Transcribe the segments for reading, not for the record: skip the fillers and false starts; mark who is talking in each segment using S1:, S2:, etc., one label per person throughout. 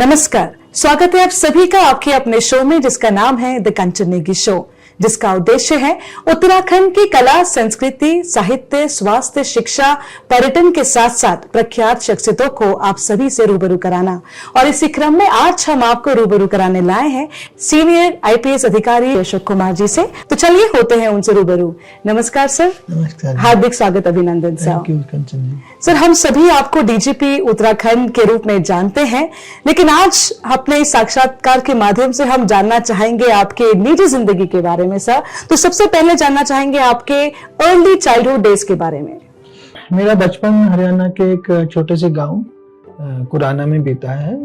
S1: नमस्कार, स्वागत है आप सभी का आपके अपने शो में जिसका नाम है द कंचन नेगी शो, जिसका उद्देश्य है उत्तराखंड की कला, संस्कृति, साहित्य, स्वास्थ्य, शिक्षा, पर्यटन के साथ साथ प्रख्यात शख्सियतों को आप सभी से रूबरू कराना। और इसी क्रम में आज हम आपको रूबरू कराने लाए हैं सीनियर आईपीएस अधिकारी अशोक कुमार जी से। तो चलिए होते हैं उनसे रूबरू। नमस्कार सर।
S2: नमस्कार।
S1: हार्दिक स्वागत, अभिनंदन सर। सर, हम सभी आपको डीजीपी उत्तराखंड के रूप में जानते हैं, लेकिन आज अपने इस साक्षात्कार के माध्यम से हम जानना चाहेंगे आपके निजी जिंदगी के बारे में सर। तो सबसे पहले जानना चाहेंगे आपके अर्ली चाइल्डहुड डेज के बारे में।
S2: मेरा बचपन हरियाणा के एक छोटे से गांव कुराना में बीता है,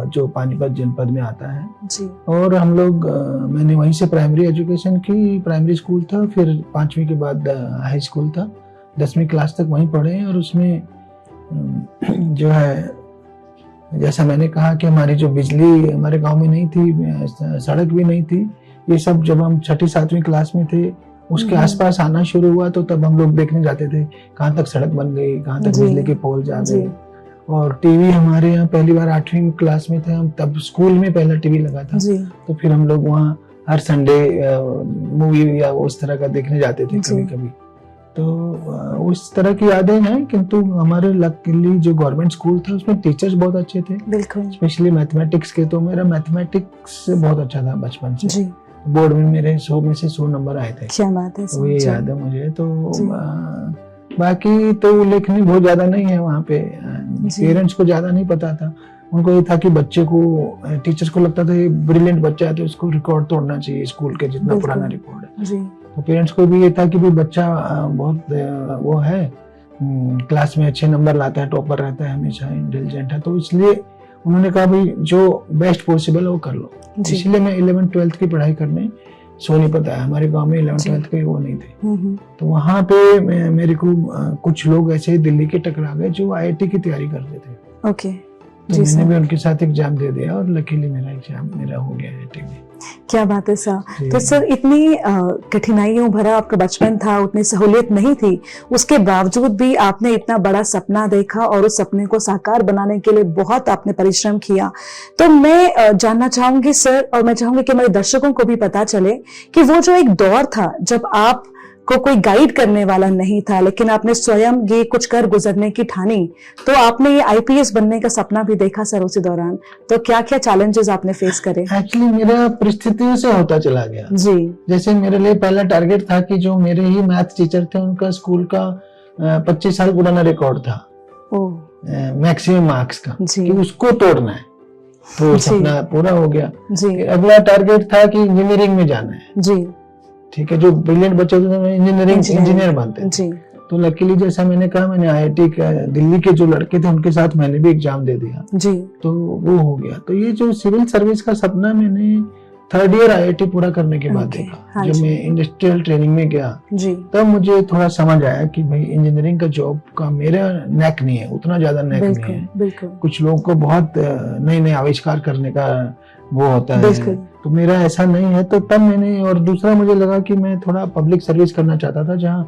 S2: जो पानीपत जनपद में आता है
S1: जी।
S2: और हम लोग मैंने वहीं से प्राइमरी एजुकेशन की। प्राइमरी स्कूल था, फिर 5वीं के बाद हाई स्कूल था, 10वीं क्लास तक वहीं पढ़े। और उसमें जो है, जैसा मैंने कहा कि हमारी जो बिजली हमारे गांव में नहीं थी, सड़क भी नहीं थी, ये सब जब हम 6ठी 7वीं क्लास में थे उसके आसपास आना शुरू हुआ, तो तब हम लोग देखने जाते थे कहाँ तक सड़क बन गई, कहाँ तक बिजली के पोल जा गए। और टीवी हमारे यहाँ पहली बार 8वीं क्लास में थे हम, तब स्कूल में पहला टीवी लगा था। तो फिर हम लोग वहाँ हर संडे मूवी या उस तरह का देखने जाते थे कभी कभी। तो उस तरह की यादें हैं, किंतु हमारे लकीली जो गवर्नमेंट स्कूल था उसमें टीचर्स बहुत अच्छे थे, स्पेशली मैथमेटिक्स के। तो मेरा मैथमेटिक्स बहुत अच्छा था बचपन से। बोर्ड में मेरे 100 में से 100 नंबर आए थे।
S1: क्या बात है।
S2: तो ये याद है मुझे। तो बाकी तो उल्लेखनीय बहुत ज्यादा नहीं है वहाँ पे। पेरेंट्स को ज्यादा नहीं पता था, उनको ये था कि बच्चे को, टीचर्स को लगता था ये ब्रिलियंट बच्चा है तो इसको रिकॉर्ड तोड़ना चाहिए स्कूल के, जितना पुराना रिकॉर्ड है। तो पेरेंट्स को भी ये था कि भाई बच्चा बहुत वो है, क्लास में अच्छे नंबर लाता है, टॉपर रहता है, हमेशा इंटेलिजेंट है। तो इसलिए उन्होंने कहा भाई जो बेस्ट पॉसिबल है वो कर लो। इसलिए मैं 11th 12th की पढ़ाई करने सोनीपत आया। हमारे गांव में 11th 12th के वो नहीं थे। तो वहां पे मेरे को कुछ लोग ऐसे दिल्ली के टकरा गए जो आईआईटी की तैयारी करते थे।
S1: ओके।
S2: तो मैंने भी उनके साथ एग्जाम दे दिया और लकीली मेरा एग्जाम हो गया आईआईटी में।
S1: क्या बात है सर। तो सर, इतनी कठिनाइयों भरा आपका बचपन था, उतनी सहूलियत नहीं थी, उसके बावजूद भी आपने इतना बड़ा सपना देखा और उस सपने को साकार बनाने के लिए बहुत आपने परिश्रम किया। तो मैं जानना चाहूंगी सर, और मैं चाहूंगी कि मेरे दर्शकों को भी पता चले कि वो जो एक दौर था जब आप को कोई गाइड करने वाला नहीं था, लेकिन आपने स्वयं ये कुछ कर गुजरने की ठानी, तो आपने ये आईपीएस बनने का सपना भी देखा सर उसी दौरान। तो क्या क्या चैलेंजेस आपने फेस करे?
S2: एक्चुअली मेरा परिस्थितियों से होता चला गया जी। जैसे मेरे लिए पहला टारगेट था कि जो मेरे ही मैथ टीचर थे उनका स्कूल का 25 साल पुराना रिकॉर्ड था मैक्सिमम मार्क्स का, कि उसको तोड़ना है। तो सपना पूरा हो गया जी। अगला टारगेट था कि इंजीनियरिंग में जाना है जी। ठीक है, जो ब्रिलियंट बच्चे होते हैं इंजीनियर बनते हैं। तो लकीली जैसा मैंने कहा, मैंने आईआईटी का दिल्ली के जो लड़के थे उनके साथ मैंने भी एग्जाम दे दिया जी। तो वो हो गया। तो ये जो सिविल सर्विस का सपना मैंने 3rd ईयर आईआईटी पूरा करने के बाद देखा। जब मैं इंडस्ट्रियल ट्रेनिंग में गया तब मुझे थोड़ा समझ आया कि भाई इंजीनियरिंग का जॉब का मेरा नेक नहीं है, उतना ज्यादा नेक नहीं है। कुछ लोगों को बहुत नए नए आविष्कार करने का वो होता है, तो मेरा ऐसा नहीं है। तो तब मैंने, और दूसरा मुझे लगा कि मैं थोड़ा पब्लिक सर्विस करना चाहता था, जहाँ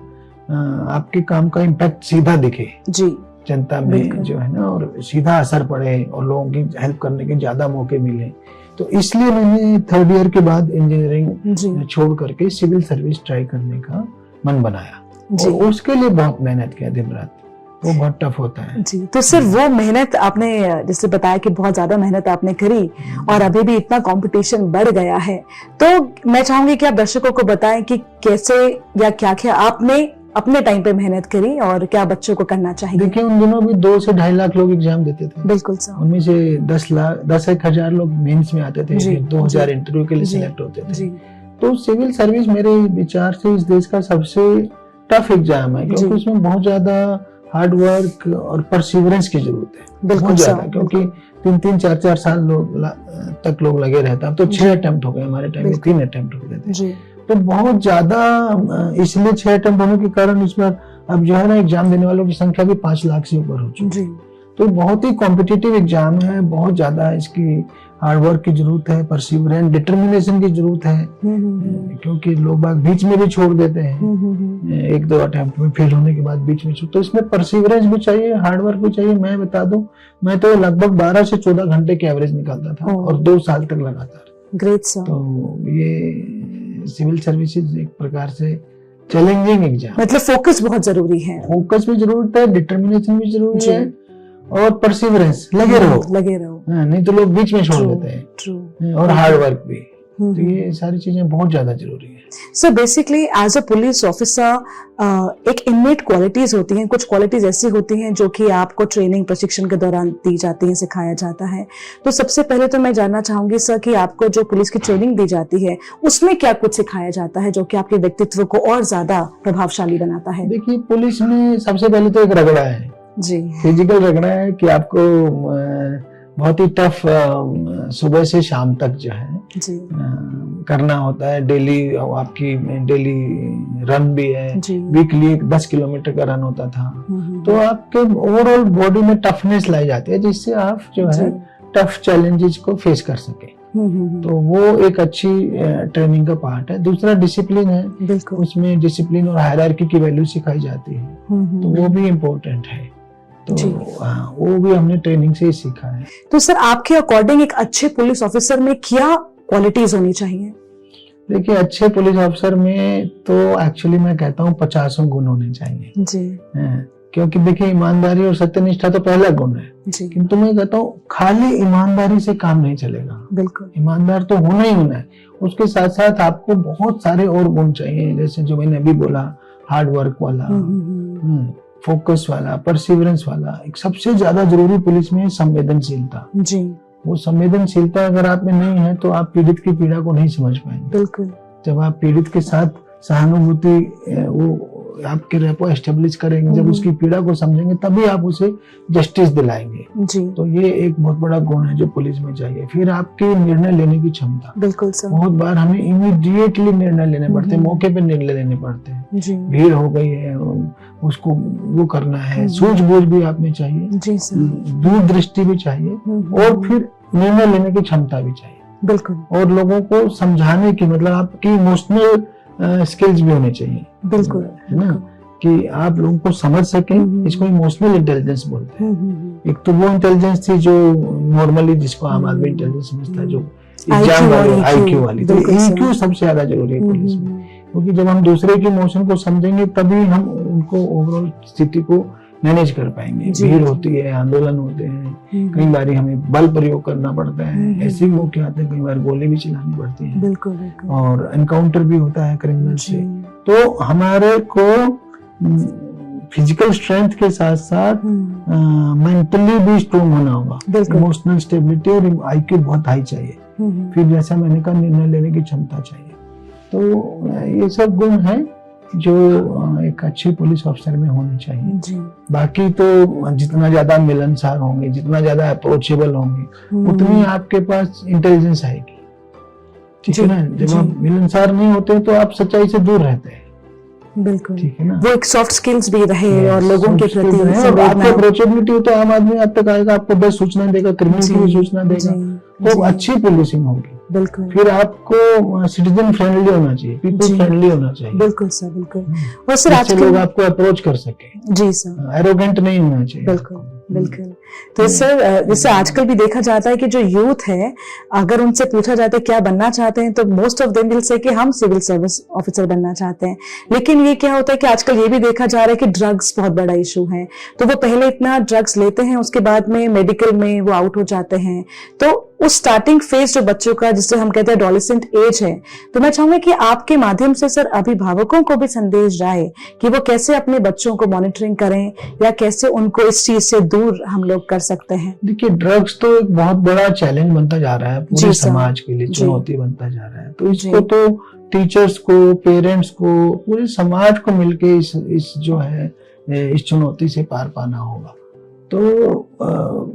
S2: आपके काम का इम्पैक्ट सीधा दिखे जी जनता में, जो है ना, और सीधा असर पड़े और लोगों की हेल्प करने के ज्यादा मौके मिले। तो इसलिए मैंने 3rd ईयर के बाद इंजीनियरिंग छोड़ करके सिविल सर्विस ट्राई करने का मन बनाया। और उसके लिए बहुत मेहनत किया दिन रात, वो बहुत टफ होता है जी। तो सर, वो मेहनत आपने जैसे बताया कि बहुत ज्यादा मेहनत आपने करी, और अभी भी इतना कंपटीशन बढ़ गया है, तो मैं चाहूंगी कि आप दर्शकों को बताएं कि कैसे या क्या क्या आपने अपने टाइम पे मेहनत करी और क्या बच्चों को करना चाहिए। देखिए, उन दिनों भी 2 से 2.5 लाख लोग एग्जाम देते थे। बिल्कुल सर। उनमें से 10,000 लोग मेंस में आते थे, 2000 इंटरव्यू के लिए सिलेक्ट होते थे। तो सिविल सर्विस मेरे विचार से इस देश का सबसे टफ एग्जाम है, क्योंकि उसमें बहुत ज्यादा हार्ड वर्क और परसिवरेंस की जरूरत है, बहुत ज्यादा। क्योंकि 3-3, 4-4 साल तक लोग लगे रहते हैं। अब तो 6 अटेम्प्ट हो गए, हमारे टाइम में 3 अटेम्प्ट हो गए थे। तो बहुत ज्यादा, इसलिए 6 अटेम्प्ट होने के कारण इस बार अब जो है ना, एग्जाम देने वालों की संख्या भी 5 लाख से ऊपर हो चुकी है। तो बहुत ही कॉम्पिटिटिव एग्जाम है, बहुत ज्यादा इसकी हार्ड वर्क की जरूरत है, परसिवरेंस, डिटर्मिनेशन की जरूरत है, क्योंकि लोग बाग बीच में भी छोड़ देते हैं, एक दो अटेम्प्ट में फेल होने के बाद बीच में तो इसमें परसिवरेंस भी चाहिए, हार्ड वर्क भी चाहिए। मैं बता दूं, मैं तो लगभग 12 से 14 घंटे की एवरेज निकालता था और 2 साल तक लगातार।
S1: Great sir.
S2: तो ये सिविल सर्विसेज एक प्रकार से चैलेंजिंग एग्जाम,
S1: मतलब फोकस बहुत जरूरी है।
S2: फोकस भी जरूरत है, डिटर्मिनेशन भी जरूरी है और परसिवरेंस, लगे रहो। नहीं तो लोग बीच में छोड़ देते हैं। और हार्ड वर्क भी। तो ये सारी चीजें बहुत ज्यादा जरूरी है।
S1: So basically as a police officer एक इनमेट क्वालिटीज होती हैं, कुछ क्वालिटीज ऐसी होती हैं जो कि आपको ट्रेनिंग प्रशिक्षण के दौरान दी जाती है, सिखाया जाता है। तो सबसे पहले तो मैं जानना चाहूंगी सर कि आपको जो पुलिस की ट्रेनिंग दी जाती है उसमें क्या कुछ सिखाया जाता है जो कि आपके व्यक्तित्व को और ज्यादा प्रभावशाली बनाता है?
S2: देखिए, पुलिस में सबसे पहले तो एक रगड़ा है जी, फिजिकल रगड़ा है कि आपको बहुत ही टफ सुबह से शाम तक जो है जी करना होता है। डेली आपकी डेली रन भी है, वीकली 10 किलोमीटर का रन होता था। तो आपके ओवरऑल बॉडी में टफनेस लाई जाती है जिससे आप जो है टफ चैलेंजेस को फेस कर सके। तो वो एक अच्छी ट्रेनिंग का पार्ट है। दूसरा डिसिप्लिन है, उसमें डिसिप्लिन और हायरार्की की वैल्यू सिखाई जाती है, तो वो भी इम्पोर्टेंट है। तो वो भी हमने ट्रेनिंग से ही सीखा है।
S1: तो सर आपके अकॉर्डिंग एक अच्छे पुलिस ऑफिसर में क्या क्वालिटीज होनी चाहिए?
S2: देखिए, अच्छे पुलिस ऑफिसर में तो एक्चुअली मैं कहता हूँ 50 गुण होने चाहिए जी। क्योंकि देखिए, ईमानदारी और सत्यनिष्ठा तो पहला गुण है जी। किंतु मैं कहता हूँ खाली ईमानदारी से काम नहीं चलेगा। बिल्कुल, ईमानदार तो होना ही होना है। उसके साथ साथ आपको बहुत सारे और गुण चाहिए, जैसे जो मैंने अभी बोला, हार्ड वर्क वाला, फोकस वाला, परसिवरेंस वाला। एक सबसे ज्यादा जरूरी पुलिस में संवेदनशीलता जी। वो संवेदनशीलता अगर आप में नहीं है तो आप पीड़ित की पीड़ा को नहीं समझ पाएंगे। बिल्कुल, जब आप पीड़ित के साथ सहानुभूति वो आपके रेपो एस्टेब्लिश करेंगे, जब उसकी पीड़ा को समझेंगे तभी आप उसे जस्टिस दिलाएंगे जी। तो ये एक बहुत बड़ा गुण है जो पुलिस में चाहिए। फिर आपकी निर्णय लेने की क्षमता। बिल्कुल सर। बहुत बार हमें इमीडिएटली निर्णय लेने पड़ते हैं, मौके पे निर्णय लेने पड़ते हैं जी। भीड़ हो गई है, उसको वो करना है, सूझबूझ भी आप में चाहिए जी सर। दूरदृष्टि भी चाहिए और फिर निर्णय लेने की क्षमता भी चाहिए। बिल्कुल, और लोगों को समझाने की, मतलब आपकी इमोशनल स्किल्स भी होने चाहिए। बिल्कुल, है ना, कि आप लोगों को समझ सकें। इसको इमोशनल इंटेलिजेंस बोलते हैं। एक तो वो इंटेलिजेंस थी जो नॉर्मली जिसको आम आदमी इंटेलिजेंस समझता है, जो एग्जाम वाली आईक्यू वाली। तो ईक्यू सबसे ज्यादा जरूरी है पुलिस में, क्योंकि जब हम दूसरे के इमोशन को समझेंगे तभी हम उनको ओवरऑल स्थिति को मैनेज कर पाएंगे। भीड़ होती है, आंदोलन होते हैं, कई बार हमें बल प्रयोग करना पड़ता है, ऐसे मौके आते हैं, कई बार गोली भी चलानी पड़ती है। बिल्कुल, बिल्कुल। और एनकाउंटर भी होता है क्रिमिनल से। तो हमारे को फिजिकल स्ट्रेंथ के साथ साथ मेंटली भी स्ट्रॉन्ग होना होगा। इमोशनल स्टेबिलिटी और आईक्यू बहुत हाई चाहिए। फिर जैसा मैंने कहा, निर्णय लेने की क्षमता चाहिए। तो ये सब गुण है जो एक अच्छे पुलिस ऑफिसर में होने चाहिए जी। बाकी तो जितना ज्यादा मिलनसार होंगे, जितना ज्यादा अप्रोचेबल होंगे, उतनी आपके पास इंटेलिजेंस आएगी, ठीक है ना। जब आप मिलनसार नहीं होते तो आप सच्चाई से दूर रहते हैं। बिल्कुल, ठीक है ना। वो एक सॉफ्ट स्किल्स भी रहे और लोगों के प्रति आपकी अप्रोचेबिलिटी, तो आम आदमी आप तक आएगा, आपको 10 सूचना देगा, क्रिमिनल की सूचना देगा, तो अच्छी पुलिसिंग होगी। बिल्कुल, फिर आपको सिटीजन फ्रेंडली होना चाहिए, पीपल फ्रेंडली होना चाहिए। बिल्कुल सर, बिल्कुल। और सर आज लोग आपको अप्रोच कर सके जी सर, एरोगेंट नहीं होना चाहिए। बिल्कुल, बिल्कुल। तो सर जैसे आजकल भी देखा जाता है कि जो यूथ है, अगर उनसे पूछा जाता है क्या बनना चाहते हैं, तो most of them will say कि हम सिविल सर्विस ऑफिसर बनना चाहते हैं। लेकिन ये क्या होता है कि आजकल ये भी देखा जा रहा है कि ड्रग्स बहुत बड़ा इशू है। तो वो पहले इतना ड्रग्स लेते हैं, उसके बाद में मेडिकल में वो आउट हो जाते हैं। तो उस स्टार्टिंग फेज जो बच्चों का, जिसे हम कहते हैं एडोलेसेंट एज है, तो मैं चाहूंगा कि आपके माध्यम से सर अभिभावकों को भी संदेश जाए कि वो कैसे अपने बच्चों को मॉनिटरिंग करें या कैसे उनको इस चीज से दूर हम लोग कर सकते हैं। देखिए, ड्रग्स तो एक बहुत बड़ा चैलेंज बनता जा रहा है पूरे समाज के लिए, चुनौती बनता जा रहा है। तो इसको तो टीचर्स को, पेरेंट्स को, पूरे समाज को मिलके इस जो है इस चुनौती से पार पाना होगा। तो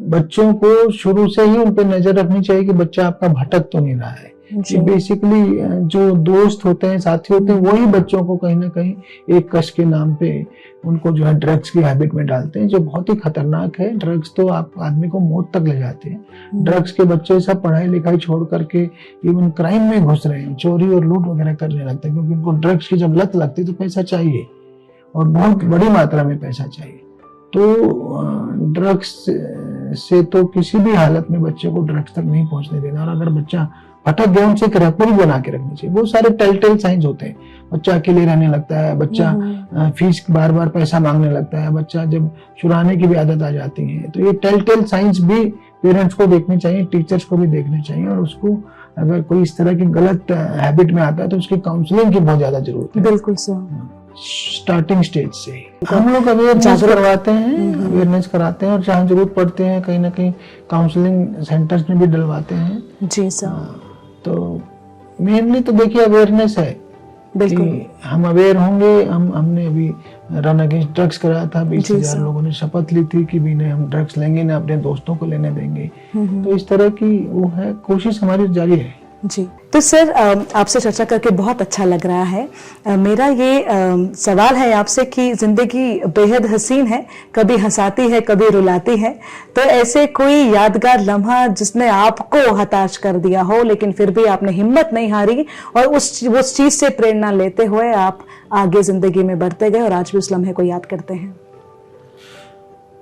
S2: बच्चों को शुरू से ही उन पर नजर रखनी चाहिए कि बच्चा आपका भटक तो नहीं रहा है, कि बेसिकली जो दोस्त होते हैं, साथी होते हैं, वही बच्चों को कहीं ना कहीं एक कश के नाम पे उनको जो है ड्रग्स की हैबिट में डालते हैं, जो बहुत ही खतरनाक है। ड्रग्स तो आप आदमी को मौत तक ले जाते हैं। ड्रग्स के बच्चे सब पढ़ाई लिखाई छोड़ करके इवन क्राइम में घुस रहे हैं, चोरी और लूट वगैरह करने लगते हैं, क्योंकि उनको ड्रग्स की जब लत लगती है तो पैसा चाहिए और बहुत बड़ी मात्रा में पैसा चाहिए। तो ड्रग्स से तो किसी भी हालत में बच्चे को ड्रग्स तक नहीं पहुंचने देना, और अगर बच्चा भटक गया उनसे एक रेपो बना के रखनी चाहिए। बहुत सारे टेल साइंस होते हैं, बच्चा अकेले रहने लगता है, बच्चा फीस बार बार पैसा मांगने लगता है, बच्चा जब चुराने की भी आदत आ जाती है, तो ये टेल साइंस भी पेरेंट्स को देखने चाहिए, टीचर्स को भी देखने चाहिए, और उसको अगर कोई इस तरह की गलत हैबिट में आता है तो उसकी काउंसलिंग की बहुत ज्यादा जरूरत है।
S1: बिल्कुल सर,
S2: स्टार्टिंग स्टेज से हम लोग अवेयरनेस करवाते हैं, अवेयरनेस कराते हैं, और जहाँ जरूरत पड़ते हैं कहीं ना कहीं काउंसलिंग सेंटर्स में भी डलवाते हैं।
S1: जी सर।
S2: तो मेनली तो देखिए अवेयरनेस है,
S1: बिल्कुल
S2: हम अवेयर होंगे। हमने अभी रन अगेंस्ट ड्रग्स कराया था, 20,000 लोगों ने शपथ ली थी कि भी नहीं हम ड्रग्स लेंगे ना अपने दोस्तों को लेने देंगे। तो इस तरह की वो है, कोशिश हमारी जारी है।
S1: जी, तो सर आपसे चर्चा करके बहुत अच्छा लग रहा है। मेरा ये सवाल है आपसे कि जिंदगी बेहद हसीन है, कभी हंसाती है कभी रुलाती है, तो ऐसे कोई यादगार लम्हा जिसने आपको हताश कर दिया हो लेकिन फिर भी आपने हिम्मत नहीं हारी और उस चीज से प्रेरणा लेते हुए आप आगे जिंदगी में बढ़ते गए और आज भी उस लम्हे को याद करते हैं?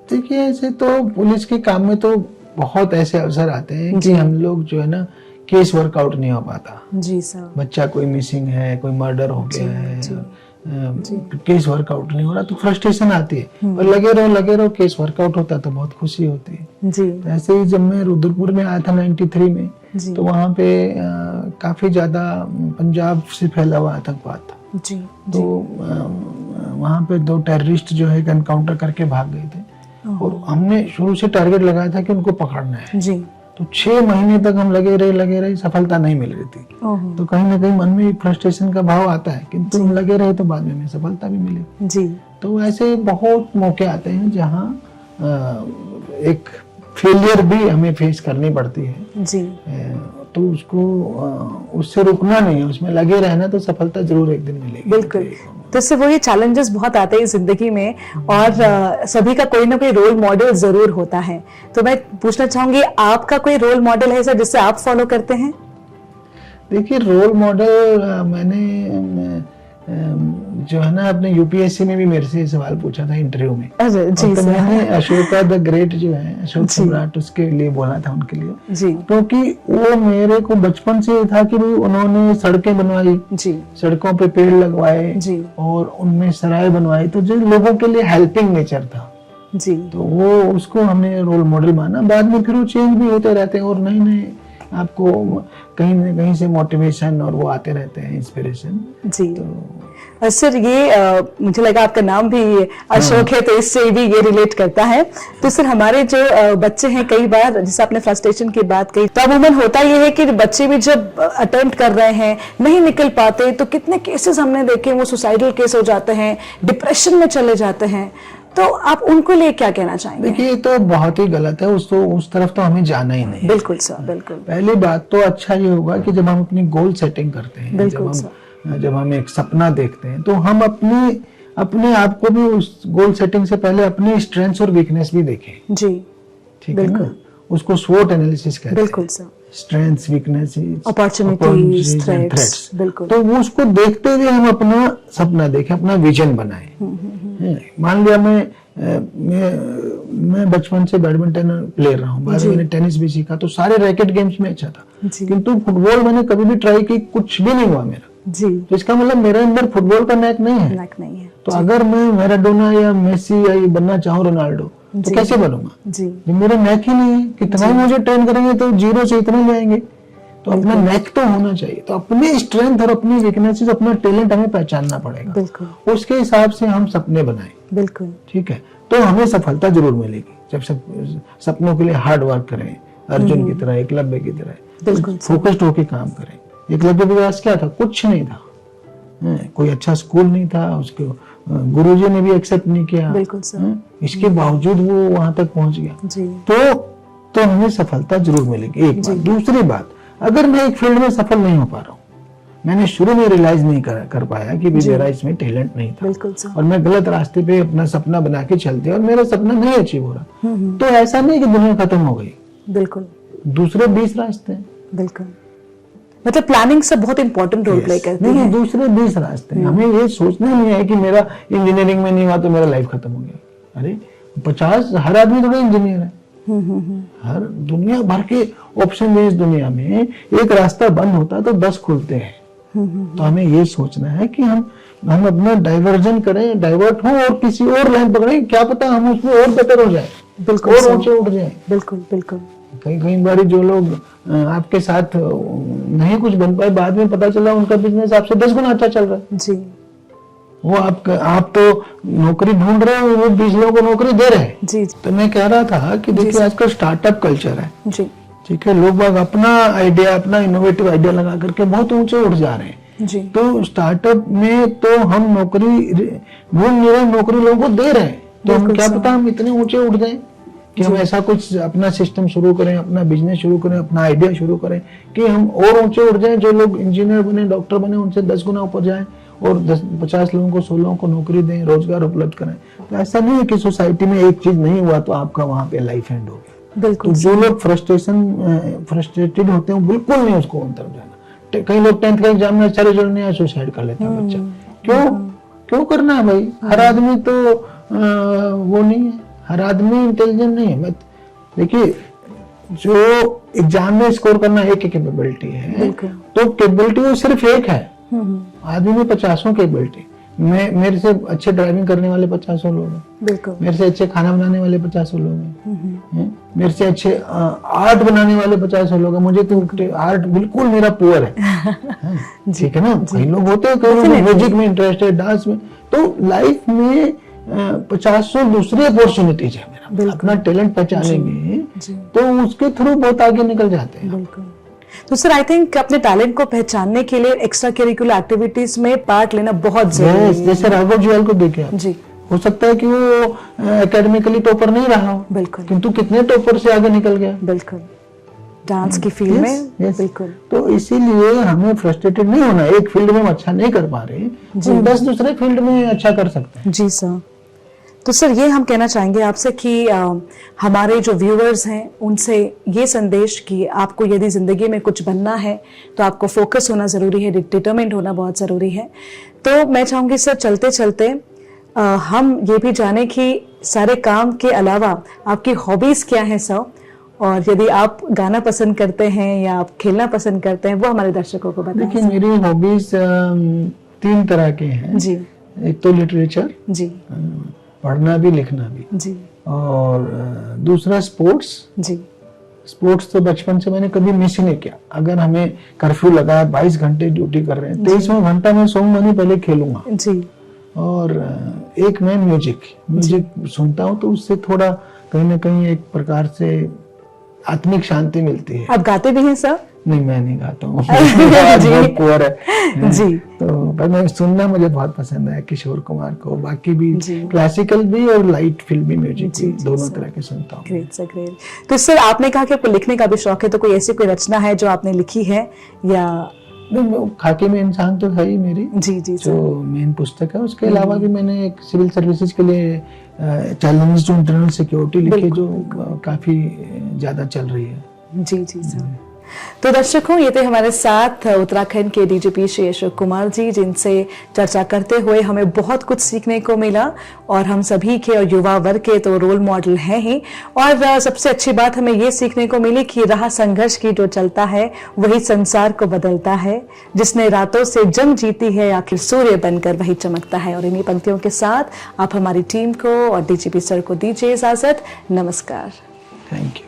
S2: देखिए ऐसे तो पुलिस के काम में तो बहुत ऐसे अवसर आते हैं कि हम लोग जो है ना केस वर्कआउट नहीं हो पाता।
S1: जी सर।
S2: बच्चा कोई मिसिंग है, कोई मर्डर हो गया है, केस वर्कआउट नहीं हो रहा तो फ्रस्ट्रेशन आती है, और लगे रहो केस वर्कआउट होता तो बहुत खुशी होती है। जी। तो ऐसे ही जब मैं रुद्रपुर में आया था 93 में, तो वहाँ पे काफी ज्यादा पंजाब से फैला हुआ आतंकवाद था। जी। तो वहाँ पे 2 टेररिस्ट जो है एनकाउंटर करके भाग गए थे, और हमने शुरू से टारगेट लगाया था कि उनको पकड़ना है। जी। तो 6 महीने तक हम लगे रहे, सफलता नहीं मिल रही थी। तो कहीं ना कहीं मन में फ्रस्ट्रेशन का भाव आता है, किंतु हम लगे रहे तो बाद में हमें सफलता भी मिली। जी। तो ऐसे बहुत मौके आते हैं जहाँ एक फेलियर भी हमें फेस करनी पड़ती है। जी। तो उससे रुकना नहीं है, उसमें लगे रहना, तो सफलता जरूर एक दिन मिलेगी। बिल्कुल।
S1: तो इससे वो ये चैलेंजेस बहुत आते हैं जिंदगी में, और सभी का कोई ना कोई रोल मॉडल जरूर होता है। तो मैं पूछना चाहूंगी, आपका कोई रोल मॉडल है सर जिससे आप फॉलो करते हैं?
S2: देखिए रोल मॉडल मैंने जो है ना अपने यूपीएससी में भी मेरे से सवाल पूछा था इंटरव्यू में। जी। तो मैंने अशोका द ग्रेट जो है, अशोक सम्राट, उसके लिए बोला था उनके लिए जी। क्योंकि वो मेरे को बचपन से था कि उन्होंने सड़कें बनवाई जी, सड़कों पे पेड़ लगवाए जी, और उनमें सराय बनवाई, तो जो लोगों के लिए हेल्पिंग नेचर था जी, तो वो उसको हमने रोल मॉडल माना। बाद में फिर वो चेंज भी होते रहते हैं, और नए आपको कहीं न कहीं से मोटिवेशन और वो आते रहते हैं, इंस्पिरेशन जी। तो
S1: सर ये मुझे लगा आपका नाम भी अशोक है, तो इससे भी ये रिलेट करता है। तो सर हमारे जो बच्चे हैं, कई बार जैसे आपने फ्रस्ट्रेशन की बात कही, तो अमूमन होता ये है कि बच्चे भी जब अटेम्प्ट कर रहे हैं नहीं निकल पाते, तो कितने केसेस हमने देखे वो सुसाइडल केस हो जाते हैं, डिप्रेशन में चले जाते हैं, तो आप उनको लिए क्या कहना चाहेंगे?
S2: देखिए ये तो बहुत ही गलत है, उस तरफ तो हमें जाना ही नहीं।
S1: बिल्कुल सर, बिल्कुल।
S2: पहली बात तो अच्छा ये होगा कि जब हम अपनी गोल सेटिंग करते हैं, जब हम एक सपना देखते हैं, तो हम अपने आप को भी उस गोल सेटिंग से पहले अपनी स्ट्रेंथ्स और वीकनेस भी देखें जी। ठीक है ना, उसको स्वॉट एनालिसिस कहते हैं। बिल्कुल sir. Strengths, weaknesses,
S1: opportunities, threats, बिल्कुल।
S2: तो वो उसको देखते हुए हम अपना सपना देखें, अपना विजन बनाएं। मान लिया मैं बचपन से बैडमिंटन प्लेयर रहा हूँ, बाद में मैंने टेनिस भी सीखा, तो सारे रैकेट गेम्स में अच्छा था, किंतु फुटबॉल मैंने कभी भी ट्राई की, कुछ भी नहीं हुआ मेरा जी। तो इसका मतलब मेरे अंदर फुटबॉल का नैक नहीं है। तो अगर मैं मैराडोना या मेसी या ये बनना चाहूँ, रोनाल्डो, तो कैसे बनूंगा जी? मेरा नैक ही नहीं है, कितना ही मुझे ट्रेन करेंगे तो 0 से इतने जाएंगे। तो अपना नेक तो होना चाहिए, तो अपनी स्ट्रेंथ और अपनी वीकनेसेस, अपना टैलेंट हमें पहचानना पड़ेगा, उसके हिसाब से हम सपने बनाएं। बिल्कुल ठीक है, तो हमें सफलता जरूर मिलेगी जब सपनों के लिए हार्ड वर्क करें, अर्जुन की तरह, एकलव्य की तरह फोकस्ड होकर काम करें। एकलव्य के पास क्या था? कुछ नहीं था, कोई अच्छा स्कूल नहीं था, उसके गुरुजी ने भी एक्सेप्ट नहीं किया, इसके बावजूद वो वहां तक पहुंच गया। तो हमें सफलता जरूर मिलेगी। एक बात। दूसरी बात, अगर मैं एक फील्ड में सफल नहीं हो पा रहा हूँ, मैंने शुरू में रियलाइज नहीं कर पाया कि भी मेरा इसमें टैलेंट नहीं था,
S1: बिल्कुल सर।
S2: और मैं गलत रास्ते पे अपना सपना बना के चलते और मेरा सपना नहीं अचीव हो रहा, तो ऐसा नहीं कि दुनिया खत्म हो गई,
S1: बिल्कुल
S2: दूसरे 20 रास्ते हैं।
S1: बिल्कुल, मतलब प्लानिंग से बहुत इंपॉर्टेंट रोल प्ले करती है।
S2: दूसरे 20 रास्ते हैं। हमें ये सोचना नहीं है कि मेरा इंजीनियरिंग में नहीं हुआ तो मेरा लाइफ खत्म हो गया। अरे 50, हर आदमी थोड़ा इंजीनियर है। हर दुनिया भर के ऑप्शन है इस दुनिया में, एक रास्ता बंद होता है तो 10 खुलते हैं। तो हमें ये सोचना है कि हम अपना डाइवर्जन करें, डाइवर्ट हो और किसी और लाइन पकड़ें, क्या पता हम उसमें और बेटर हो जाए,
S1: बिल्कुल
S2: और ऊंचे उठ जाए।
S1: बिल्कुल बिल्कुल।
S2: कई बार जो लोग आपके साथ नहीं कुछ बन पाए, बाद में पता चला उनका बिजनेस आपसे 10 गुना अच्छा चल रहा है
S1: जी।
S2: वो आप तो नौकरी ढूंढ रहे हो, वो 20 लोगों को नौकरी दे रहे हैं
S1: जी।
S2: तो मैं कह रहा था कि देखिए आजकल स्टार्टअप कल्चर है जी, ठीक है, लोग बाग अपना आइडिया, अपना इनोवेटिव आइडिया लगा करके बहुत ऊंचे उठ जा रहे हैं जी। तो स्टार्टअप में तो हम नौकरी ढूंढ नहीं रहे, नौकरी लोगों को दे रहे हैं, तो हम क्या पता हम इतने ऊंचे उठ जाएं कि हम ऐसा कुछ अपना सिस्टम शुरू करें, अपना बिजनेस शुरू करें, अपना आइडिया शुरू करें कि हम और ऊंचे उठ जाएं। जो लोग इंजीनियर बने, डॉक्टर बने, उनसे 10 गुना ऊपर जाएं और 50 लोगों को, 100 लोगों को नौकरी दें, रोजगार उपलब्ध करें। तो ऐसा नहीं है कि सोसाइटी में एक चीज नहीं हुआ तो आपका वहां पे लाइफ एंड हो गया। बिल्कुल। तो जो लोग फ्रस्ट्रेटेड होते हैं बिल्कुल नहीं उसको अंतर जाना। कई लोग 10th का एग्जाम में अच्छा रिजल्ट नहीं आया, सुसाइड कर लेता है बच्चा। क्यों करना है भाई? हर आदमी तो वो नहीं है, हर आदमी इंटेलिजेंट नहीं है। देखिए जो एग्जाम में स्कोर करना एक कैपेबिलिटी है, तो कैपेबिलिटी वो सिर्फ एक है, आदमी में 50 कैपेबिलिटी। मेरे से अच्छे ड्राइविंग करने वाले 50 लोग हैं, मेरे से अच्छे खाना बनाने वाले 50 लोग हैं, मेरे से अच्छे आर्ट बनाने वाले 50 लोग हैं। मुझे तो आर्ट बिल्कुल मेरा पुअर है, ठीक है ना। कई लोग होते हैं, कई लोग म्यूजिक में इंटरेस्ट है, डांस में। तो लाइफ में 50 दूसरी अपॉर्चुनिटीज है। मेरा अपना टैलेंट पहचानेंगे तो उसके थ्रू बहुत आगे निकल जाते हैं।
S1: तो सर आई थिंक अपने टैलेंट को पहचानने के लिए एक्स्ट्रा करिकुलर एक्टिविटीज में पार्ट लेना बहुत जरूरी है।
S2: जैसे राघव जुएल को देखिए जी, हो सकता है कि वो एकेडमिकली टॉपर नहीं रहा हो, बिल्कुल, किंतु कितने टॉपर से आगे निकल गया, बिल्कुल, डांस की फील्ड में। बिल्कुल। तो इसीलिए हमें फ्रस्ट्रेटेड नहीं होना। एक फील्ड में हम अच्छा नहीं कर पा रहे, हम 10 दूसरे फील्ड में अच्छा कर सकते हैं। जी सर।
S1: तो सर ये हम कहना चाहेंगे आपसे कि हमारे जो व्यूअर्स हैं उनसे ये संदेश कि आपको यदि जिंदगी में कुछ बनना है तो आपको फोकस होना जरूरी है, डिटरमिन्ड होना बहुत जरूरी है। तो मैं चाहूंगी सर चलते चलते हम ये भी जाने कि सारे काम के अलावा आपकी हॉबीज क्या है सर, और यदि आप गाना पसंद करते हैं या आप खेलना पसंद करते हैं वो हमारे दर्शकों को बताएं।
S2: देखिए मेरी हॉबीज 3 तरह के हैं जी। एक तो लिटरेचर जी, पढ़ना भी लिखना भी जी, और दूसरा स्पोर्ट्स जी। स्पोर्ट्स तो बचपन से मैंने कभी मिस ही नहीं किया। अगर हमें कर्फ्यू लगा है, 22 घंटे ड्यूटी कर रहे हैं, 23वां घंटा मैं सोऊंगा नहीं, पहले खेलूंगा जी। और एक मैं म्यूजिक सुनता हूँ, तो उससे थोड़ा कहीं ना कहीं एक प्रकार से आत्मिक शांति मिलती है।
S1: आप गाते भी हैं सर?
S2: नहीं, मैं नहीं गाता हूँ, बहुत पुअर है जी। तो पर मैं सुनना मुझे बहुत पसंद है, किशोर कुमार को, बाकी भी क्लासिकल भी और लाइट फिल्मी म्यूजिक भी, दोनों तरह के सुनता हूँ।
S1: Great sir, great. तो सर आपने कहा कि आपको लिखने का भी शौक है, तो कोई ऐसी कोई रचना है जो आपने लिखी है या?
S2: खाकी में इंसान तो है ही मेरी जी जी, जो मेन पुस्तक है। उसके अलावा भी मैंने एक सिविल सर्विसेज के लिए चैलेंज टू इंटरनल सिक्योरिटी लिखी, जो काफी ज्यादा चल रही है। जी जी सर।
S1: तो दर्शकों, ये थे हमारे साथ उत्तराखंड के डीजीपी श्री अशोक कुमार जी, जिनसे चर्चा करते हुए हमें बहुत कुछ सीखने को मिला, और हम सभी के और युवा वर्ग के तो रोल मॉडल हैं ही। और सबसे अच्छी बात हमें ये सीखने को मिली कि राह संघर्ष की जो चलता है वही संसार को बदलता है, जिसने रातों से जंग जीती है आखिर सूर्य बनकर वही चमकता है। और इन्हीं पंक्तियों के साथ आप हमारी टीम को और डीजीपी सर को दीजिए इजाजत। नमस्कार।
S2: Thank you.